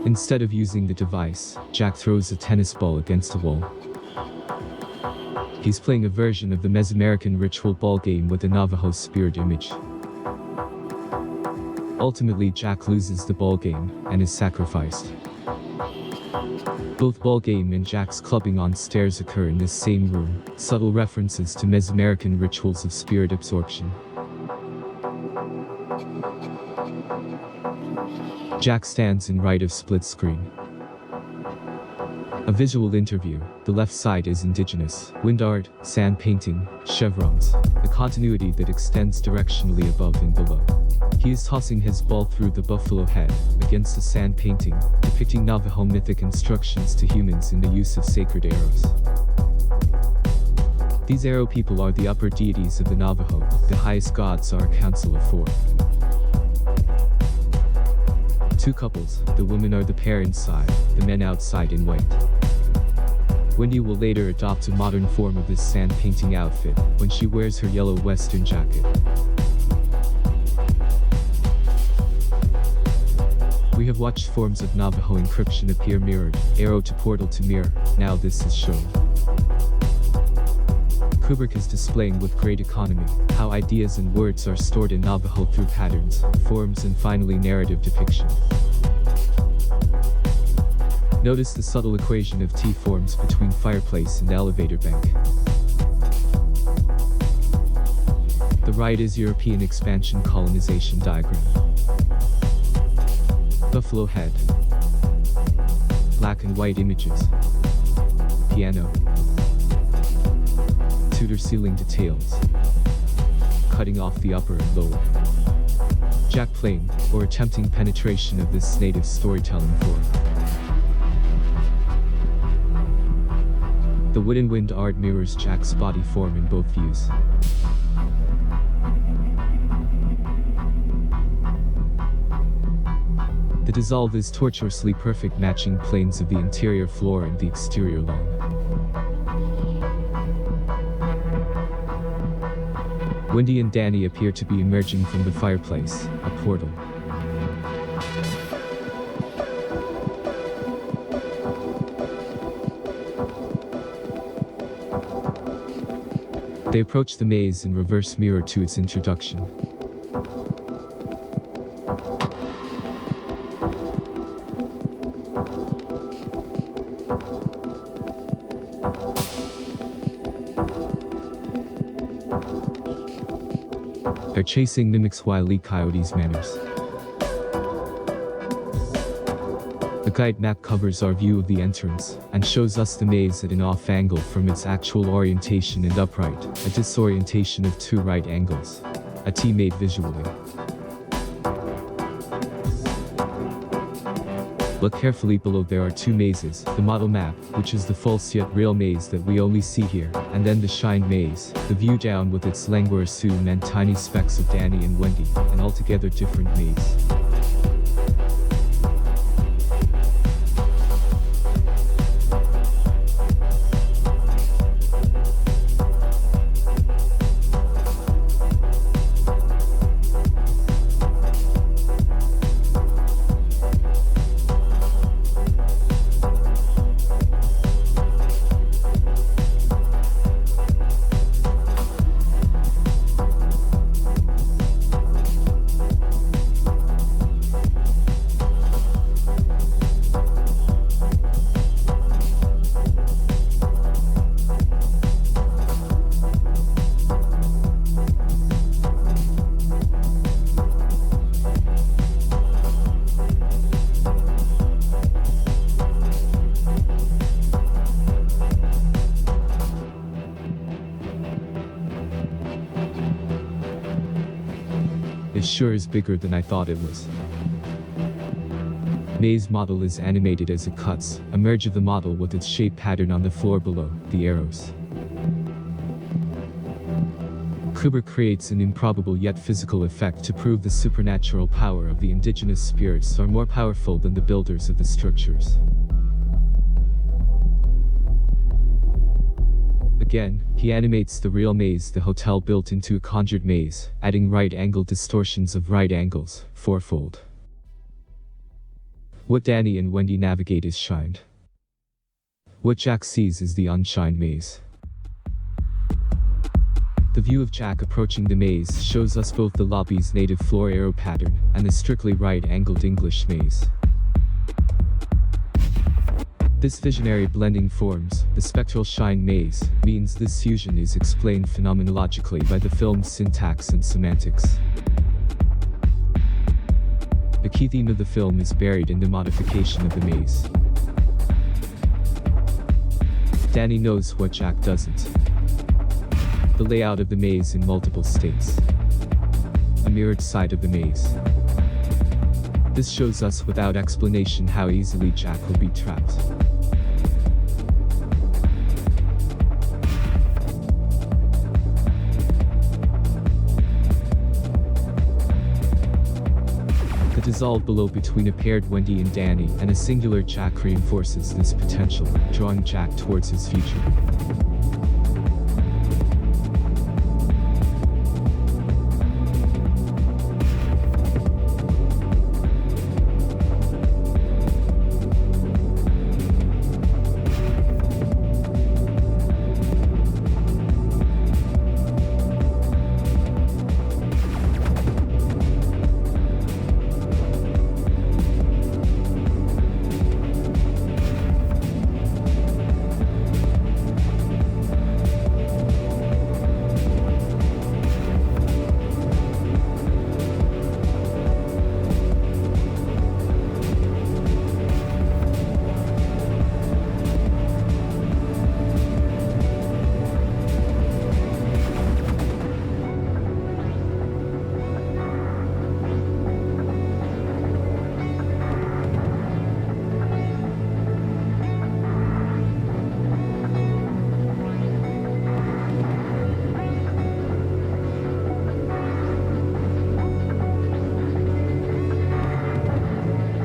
Instead of using the device, Jack throws a tennis ball against a wall. He's playing a version of the Mesoamerican ritual ball game with the Navajo spirit image. Ultimately, Jack loses the ball game and is sacrificed. Both ball game and Jack's clubbing on stairs occur in this same room, subtle references to Mesoamerican rituals of spirit absorption. Jack stands in right of split screen. A visual interview. The left side is indigenous, wind art, sand painting, chevrons, the continuity that extends directionally above and below. He is tossing his ball through the buffalo head, against the sand painting, depicting Navajo mythic instructions to humans in the use of sacred arrows. These arrow people are the upper deities of the Navajo, the highest gods are a council of 4. Two couples, the women are the pair inside, the men outside in white. Wendy will later adopt a modern form of this sand painting outfit, when she wears her yellow western jacket. We have watched forms of Navajo encryption appear mirrored, arrow to portal to mirror, now this is shown. Kubrick is displaying with great economy, how ideas and words are stored in Navajo through patterns, forms and finally narrative depiction. Notice the subtle equation of T forms between fireplace and elevator bank. The right is European expansion colonization diagram. Buffalo head. Black and white images. Piano. Tudor ceiling details. Cutting off the upper and lower. Jack playing, or attempting penetration of this native storytelling form. The wooden wind art mirrors Jack's body form in both views. The dissolve is tortuously perfect, matching planes of the interior floor and the exterior lawn. Wendy and Danny appear to be emerging from the fireplace, a portal. They approach the maze in reverse mirror to its introduction. Their chasing mimics Wile E. Coyote's manners. The guide map covers our view of the entrance, and shows us the maze at an off angle from its actual orientation and upright, a disorientation of 2 right angles. A T made visually. Look carefully below, there are 2 mazes, the model map, which is the false yet real maze that we only see here, and then the shined maze, the view down with its languor assume and tiny specks of Danny and Wendy, an altogether different maze. It sure is bigger than I thought it was. Maze model is animated as it cuts, a merge of the model with its shape pattern on the floor below, the arrows. Kubrick creates an improbable yet physical effect to prove the supernatural power of the indigenous spirits are more powerful than the builders of the structures. Again, he animates the real maze the hotel built into a conjured maze, adding right-angle distortions of right angles, fourfold. What Danny and Wendy navigate is shined. What Jack sees is the unshined maze. The view of Jack approaching the maze shows us both the lobby's native floor arrow pattern and the strictly right-angled English maze. This visionary blending forms the spectral shine maze, means this fusion is explained phenomenologically by the film's syntax and semantics. The key theme of the film is buried in the modification of the maze. Danny knows what Jack doesn't. The layout of the maze in multiple states. A mirrored side of the maze. This shows us without explanation how easily Jack will be trapped. The dissolve below between a paired Wendy and Danny and a singular Jack reinforces this potential, drawing Jack towards his future.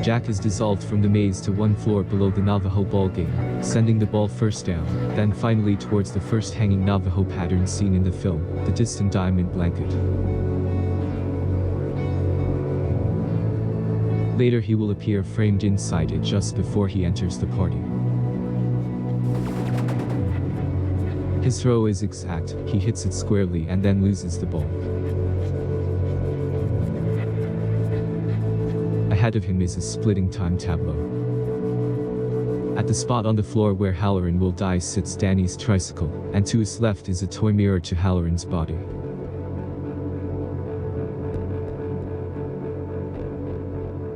Jack is dissolved from the maze to one floor below the Navajo ball game, sending the ball first down, then finally towards the first hanging Navajo pattern seen in the film, the distant diamond blanket. Later he will appear framed inside it just before he enters the party. His throw is exact, he hits it squarely and then loses the ball. Ahead of him is a splitting time tableau. At the spot on the floor where Halloran will die sits Danny's tricycle, and to his left is a toy mirror to Halloran's body.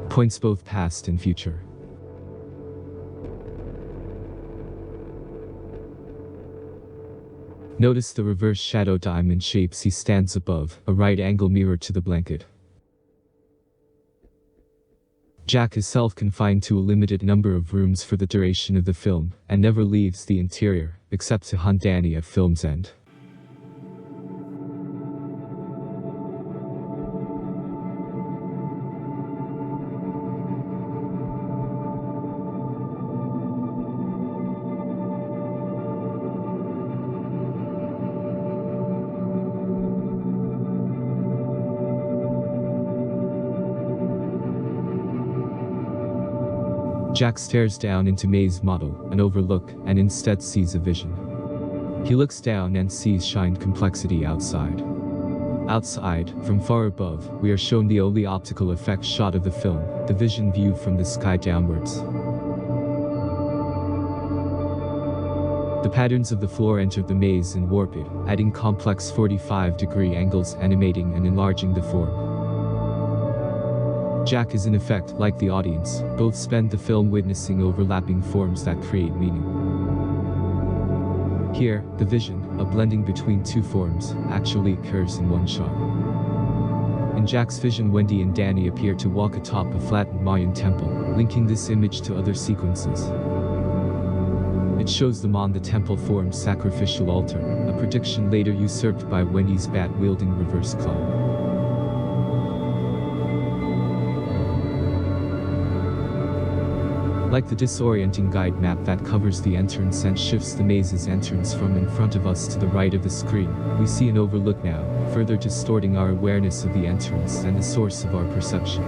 Points both past and future. Notice the reverse shadow diamond shapes he stands above, a right-angle mirror to the blanket. Jack is self-confined to a limited number of rooms for the duration of the film, and never leaves the interior, except to hunt Danny at film's end. Jack stares down into May's model, an overlook, and instead sees a vision. He looks down and sees shined complexity outside. Outside, from far above, we are shown the only optical effect shot of the film, the vision view from the sky downwards. The patterns of the floor enter the maze and warp it, adding complex 45-degree angles animating and enlarging the form. Jack is in effect like the audience, both spend the film witnessing overlapping forms that create meaning. Here, the vision, a blending between two forms, actually occurs in one shot. In Jack's vision, Wendy and Danny appear to walk atop a flattened Mayan temple, linking this image to other sequences. It shows them on the temple form's sacrificial altar, a prediction later usurped by Wendy's bat-wielding reverse claw. Like the disorienting guide map that covers the entrance and shifts the maze's entrance from in front of us to the right of the screen, we see an overlook now, further distorting our awareness of the entrance and the source of our perception.